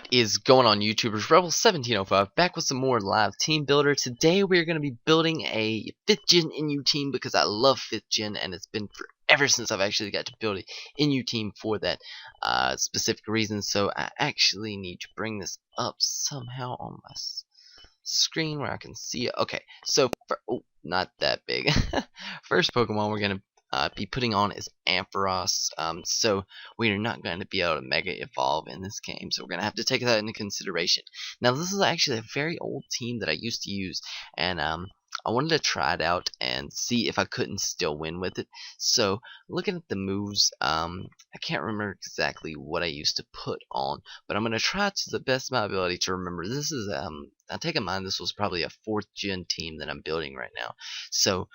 What is going on, YouTubers? Rebel1705 back with some more live team builder. Today we're going to be building a 5th gen NU team because I love 5th gen and it's been forever since I've actually got to build an NU team for that specific reason. So I actually need to bring this up somehow on my screen where I can see it. Okay, so oh, not that big. First Pokemon we're going to be putting on is Ambrose. So we are not going to be able to Mega Evolve in this game, so we're going to have to take that into consideration. Now, this is actually a very old team that I used to use, and I wanted to try it out and see if I couldn't still win with it. So, looking at the moves, I can't remember exactly what I used to put on, but I'm going to try to the best of my ability to remember. This is, I take in mind this was probably a 4th gen team that I'm building right now. So,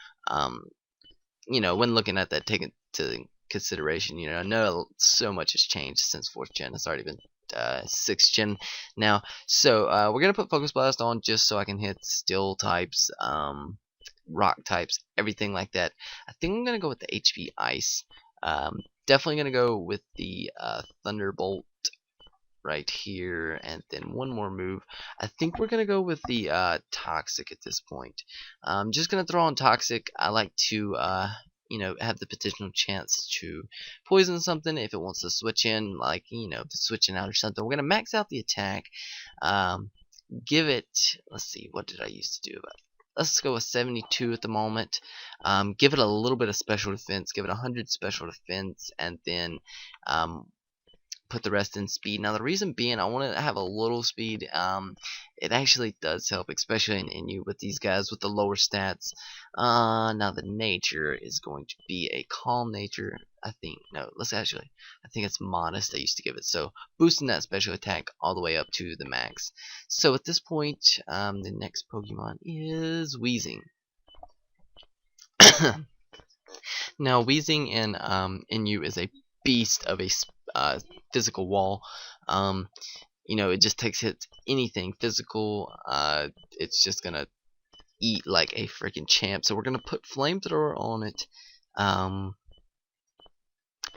you know, when looking at that, taking to consideration, you know, I know so much has changed since 4th gen. It's already been 6th gen now. So we're gonna put Focus Blast on just so I can hit Steel types, Rock types, everything like that. I think I'm gonna go with the HP Ice. Definitely gonna go with the Thunderbolt right here, and then one more move. I think we're gonna go with the Toxic at this point. I'm just gonna throw on Toxic. I like to you know, have the potential chance to poison something if it wants to switch in, like, you know, switching out or something. We're gonna max out the attack. Give it, let's see, what did I used to do about it? Let's go with 72 at the moment. Give it a little bit of special defense. Give it 100 special defense, and then put the rest in speed. Now the reason being, I want to have a little speed. It actually does help, especially in NU with these guys with the lower stats. Now the nature is going to be a calm nature. I think I think it's modest. I used to give it, so boosting that special attack all the way up to the max. So at this point, the next Pokemon is Wheezing. Now Wheezing in NU is a beast of a physical wall. You know, it just takes hits anything physical. It's just gonna eat like a freaking champ. So we're gonna put Flamethrower on it.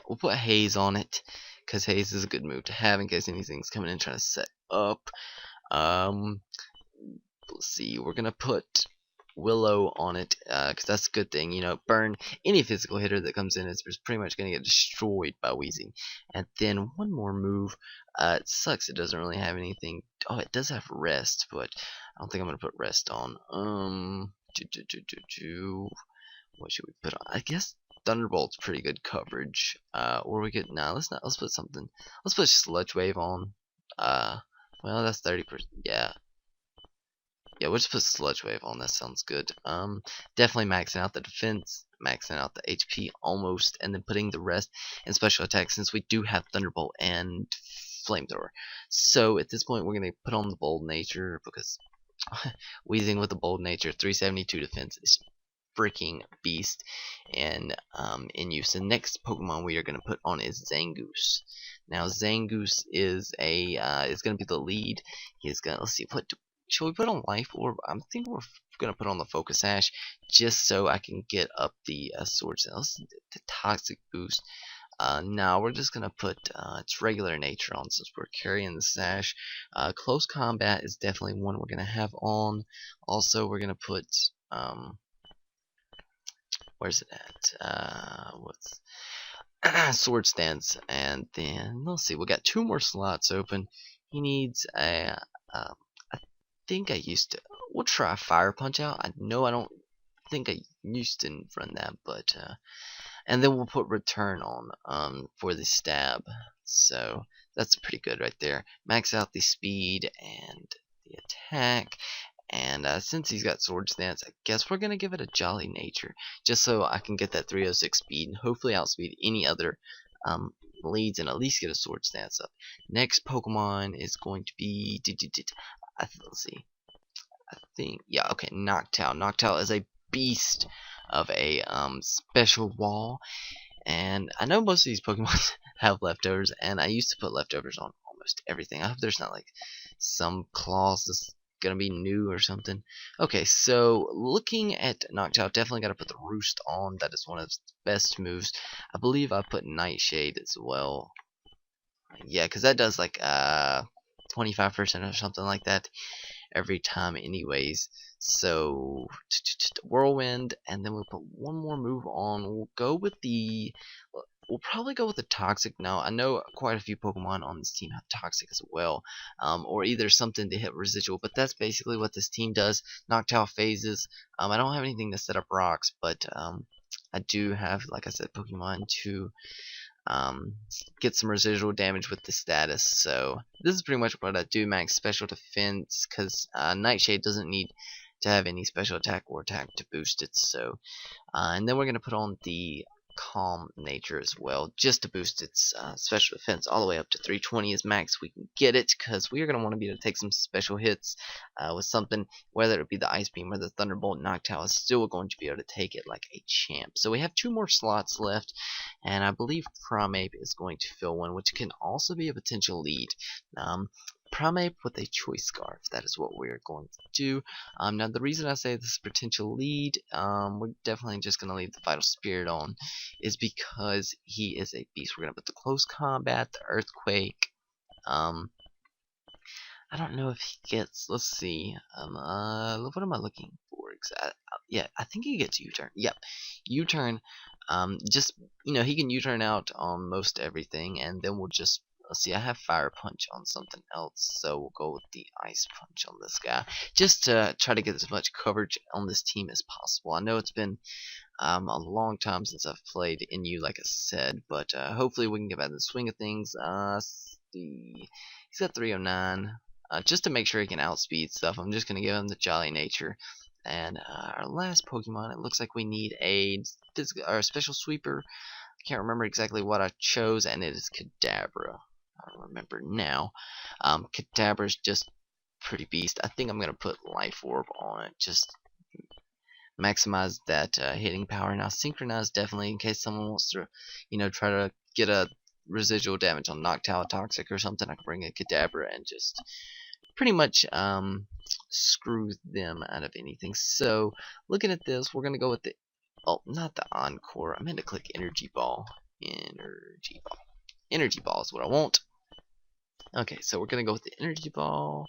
We'll put Haze on it because Haze is a good move to have in case anything's coming in trying to set up. Let's see. We're gonna put Willow on it because that's a good thing. You know, burn any physical hitter that comes in is pretty much going to get destroyed by Wheezing. And then one more move. It sucks it doesn't really have anything. Oh, it does have rest, but I don't think I'm going to put rest on. What should we put on? I guess Thunderbolt's pretty good coverage. Or we could let's put something. Let's put Sludge Wave on. Well, that's 30%. Yeah, we'll just put Sludge Wave on. That sounds good. Definitely maxing out the defense, maxing out the HP almost, and then putting the rest in special attack since we do have Thunderbolt and Flamethrower. So at this point, we're gonna put on the Bold Nature because Wheezing with the Bold Nature, 372 defense is freaking beast. And in use, the next Pokemon we are gonna put on is Zangoose. Now Zangoose is gonna be the lead. He's gonna, let's see, should we put on Life Orb? I'm thinking we're gonna put on the Focus Sash just so I can get up the Sword Cells, the Toxic boost. Now we're just gonna put its regular nature on since we're carrying the Sash. Close Combat is definitely one we're gonna have on. Also, we're gonna put where's it at? What's Sword Stance, and then let's see. We got 2 more slots open. He needs a think I used to. We'll try Fire Punch Out. I know I don't think I used to run that, but and then we'll put Return on for the stab. So that's pretty good right there. Max out the speed and the attack. And since he's got Sword Stance, I guess we're gonna give it a Jolly Nature just so I can get that 306 speed and hopefully outspeed any other leads and at least get a Sword Stance up. Next Pokemon is going to be let's see. I think, yeah, okay, Noctowl. Noctowl is a beast of a special wall, and I know most of these Pokemon have leftovers, and I used to put leftovers on almost everything. I hope there's not like some clause that's gonna be new or something. Okay, so looking at Noctowl, definitely gotta put the Roost on. That is one of its best moves. I believe I put Nightshade as well. Yeah, because that does like 25% or something like that every time anyways. So whirlwind, and then we'll put one more move on. We'll probably go with the toxic. Now I know quite a few Pokemon on this team have toxic as well, or either something to hit residual, but that's basically what this team does. Noctowl phases. I don't have anything to set up rocks, but I do have, like I said, Pokemon to get some residual damage with the status. So this is pretty much what I do. Max special defense, because Nightshade doesn't need to have any special attack or attack to boost it. So and then we're going to put on the calm nature as well, just to boost its special defense all the way up to 320 as max we can get it, because we are going to want to be able to take some special hits with something, whether it be the Ice Beam or the Thunderbolt. Noctowl is still going to be able to take it like a champ. So we have 2 more slots left, and I believe Primeape is going to fill one, which can also be a potential lead. Primeape with a choice scarf, that is what we're going to do. Now the reason I say this is potential lead, we're definitely just going to leave the Vital Spirit on, is because he is a beast. We're going to put the close combat, the earthquake. I don't know if he gets, let's see, what am I looking for exactly? Yeah, I think he gets U-turn. Yep, U-turn. Just, he can U-turn out on most everything, and then we'll just, let's see, I have Fire Punch on something else, so we'll go with the Ice Punch on this guy, just to try to get as much coverage on this team as possible. I know it's been a long time since I've played NU, like I said, but hopefully we can get back in the swing of things. He's at 309. Just to make sure he can outspeed stuff, I'm just going to give him the Jolly Nature. And our last Pokemon, it looks like we need a special sweeper. I can't remember exactly what I chose, and it is Kadabra. I don't remember now. Kadabra is just pretty beast. I think I'm going to put Life Orb on it, just maximize that hitting power. Now synchronize definitely in case someone wants to, try to get a residual damage on Noctowl Toxic or something. I can bring a Kadabra and just pretty much screw them out of anything. So looking at this, we're gonna go with the not the Encore. I meant to click Energy Ball. Energy Ball is what I want. Okay, so we're gonna go with the Energy Ball.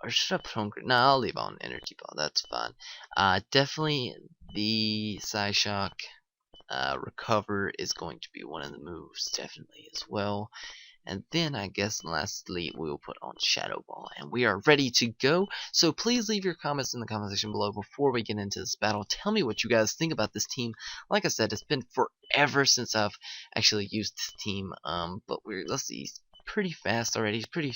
Or should I put on? Nah, I'll leave on Energy Ball. That's fine. Definitely the Psyshock Recover is going to be one of the moves, definitely as well. And then I guess lastly we will put on Shadow Ball, and we are ready to go. So please leave your comments in the comment section below before we get into this battle. Tell me what you guys think about this team. Like I said, it's been forever since I've actually used this team. But let's see, he's pretty fast already. He's pretty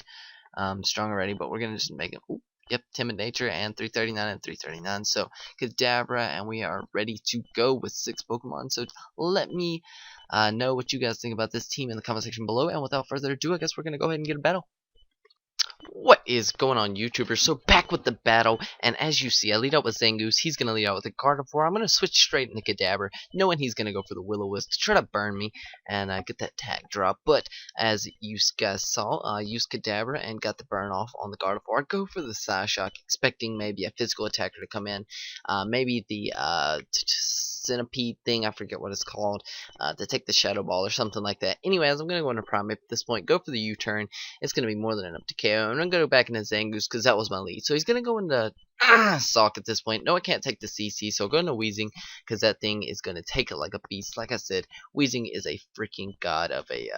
strong already, but we're gonna just make him. Ooh, yep, Timid Nature and 339 and 339. So Kadabra, and we are ready to go with 6 Pokemon. So let me know what you guys think about this team in the comment section below. And without further ado, I guess we're gonna go ahead and get a battle. What is going on, YouTubers? So back with the battle, and as you see, I lead out with Zangoose. He's going to lead out with a Gardevoir. I'm going to switch straight into Kadabra, knowing he's going to go for the Will-O-Wisp to try to burn me and get that tag drop. But as you guys saw, I used Kadabra and got the burn off on the Gardevoir. I go for the Psyshock, expecting maybe a physical attacker to come in. Maybe the centipede thing, I forget what it's called, to take the Shadow Ball or something like that. Anyways, I'm going to go into Primeape at this point, go for the U-turn. It's going to be more than enough to KO. I'm going to go back into Zangoose because that was my lead. So he's going to go into Sock at this point. No, I can't take the CC, so I'll go into Wheezing because that thing is going to take it like a beast. Like I said, Wheezing is a freaking god of a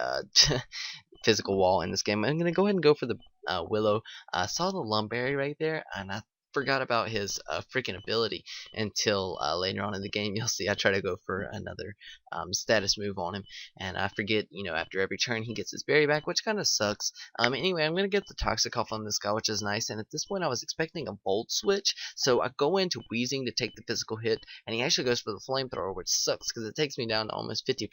physical wall in this game. I'm going to go ahead and go for the Willow. I saw the Lumberry right there, and I forgot about his freaking ability until later on in the game. You'll see I try to go for another status move on him, and I forget, after every turn he gets his berry back, which kind of sucks. Anyway, I'm going to get the Toxic off on this guy, which is nice, and at this point I was expecting a Bolt Switch, so I go into Wheezing to take the physical hit, and he actually goes for the Flamethrower, which sucks because it takes me down to almost 50%,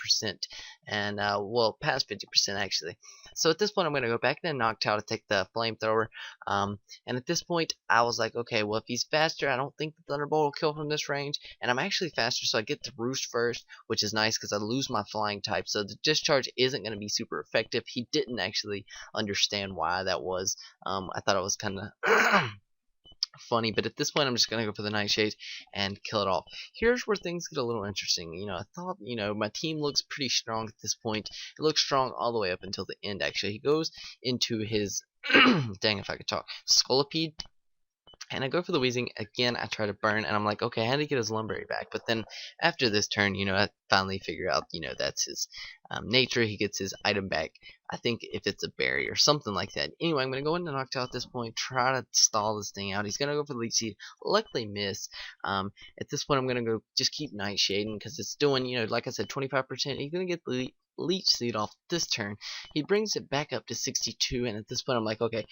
and well, past 50% actually. So at this point I'm going to go back into Noctowl to take the Flamethrower, and at this point I was like, okay, well, if he's faster, I don't think the Thunderbolt will kill from this range, and I'm actually faster, so I get the Roost first, which is nice because I lose my flying type, so the Discharge isn't going to be super effective. He didn't actually understand why that was. I thought it was kind of funny, but at this point I'm just gonna go for the Nightshade and kill it off. Here's where things get a little interesting. I thought, my team looks pretty strong at this point. It looks strong all the way up until the end. Actually, he goes into his Dang, if I could talk. Scolipede. And I go for the Wheezing again. I try to burn, and I'm like, okay, I had to get his Lumberry back. But then after this turn, I finally figure out, that's his nature. He gets his item back. I think if it's a berry or something like that. Anyway, I'm gonna go into Noctowl at this point, try to stall this thing out. He's gonna go for the Leech Seed. Luckily, miss. At this point, I'm gonna go just keep Nightshading because it's doing, like I said, 25%. He's gonna get the Leech Seed off this turn. He brings it back up to 62, and at this point, I'm like, okay,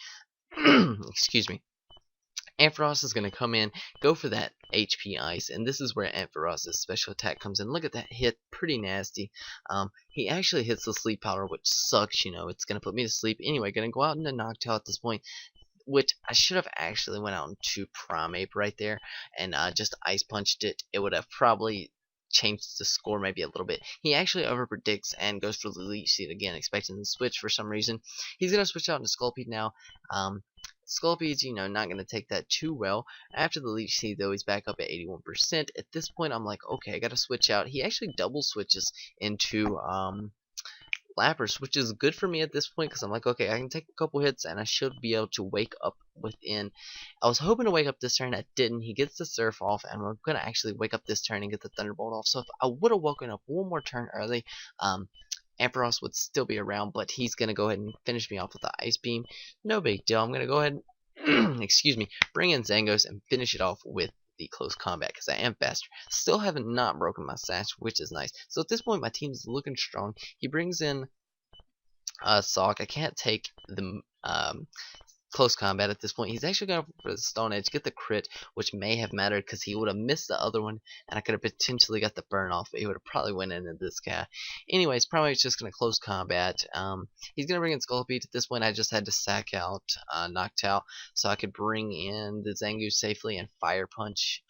excuse me. Ampharos is going to come in, go for that HP Ice, and this is where Ampharos' special attack comes in. Look at that hit, pretty nasty. He actually hits the Sleep Powder, which sucks, it's going to put me to sleep. Anyway, going to go out into Noctowl at this point, which I should have actually went out into Primeape right there, and just Ice Punched it. It would have probably changed the score maybe a little bit. He actually overpredicts and goes for the Leech Seed again, expecting to switch for some reason. He's going to switch out into Scolipede now. Scolpide's, not going to take that too well. After the Leech Seed, though, he's back up at 81%. At this point, I'm like, okay, I got to switch out. He actually double switches into Lapras, which is good for me at this point because I'm like, okay, I can take a couple hits and I should be able to wake up within. I was hoping to wake up this turn. I didn't. He gets the Surf off, and we're going to actually wake up this turn and get the Thunderbolt off. So if I would have woken up one more turn early, Ambrose would still be around, but he's going to go ahead and finish me off with the Ice Beam. No big deal. I'm going to go ahead and, excuse me, bring in Zangoose and finish it off with the close combat because I am faster. Still haven't not broken my sash, which is nice. So at this point, my team is looking strong. He brings in Sock. I can't take the close combat at this point. He's actually going for the Stone Edge, get the crit, which may have mattered because he would have missed the other one, and I could have potentially got the burn off, but he would have probably went into this guy. Anyways, probably just going to close combat. He's going to bring in Scolipede. At this point, I just had to sack out Noctowl so I could bring in the Zangoose safely and Fire Punch.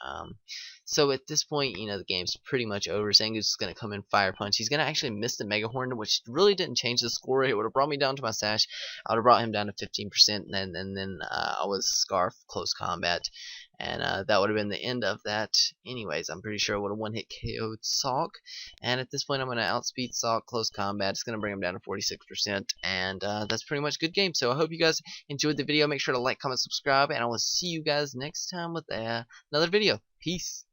So at this point, the game's pretty much over. Zangoose is going to come in Fire Punch. He's going to actually miss the Mega Horn, which really didn't change the score. It would have brought me down to my sash. I would have brought him down to 15%, and then I was Scarf close combat, and that would have been the end of that. Anyways, I'm pretty sure I would have one-hit KO'd Salk, and at this point I'm going to outspeed Salk close combat. It's going to bring him down to 46%, and that's pretty much a good game. So I hope you guys enjoyed the video. Make sure to like, comment, subscribe, and I will see you guys next time with another video. Peace.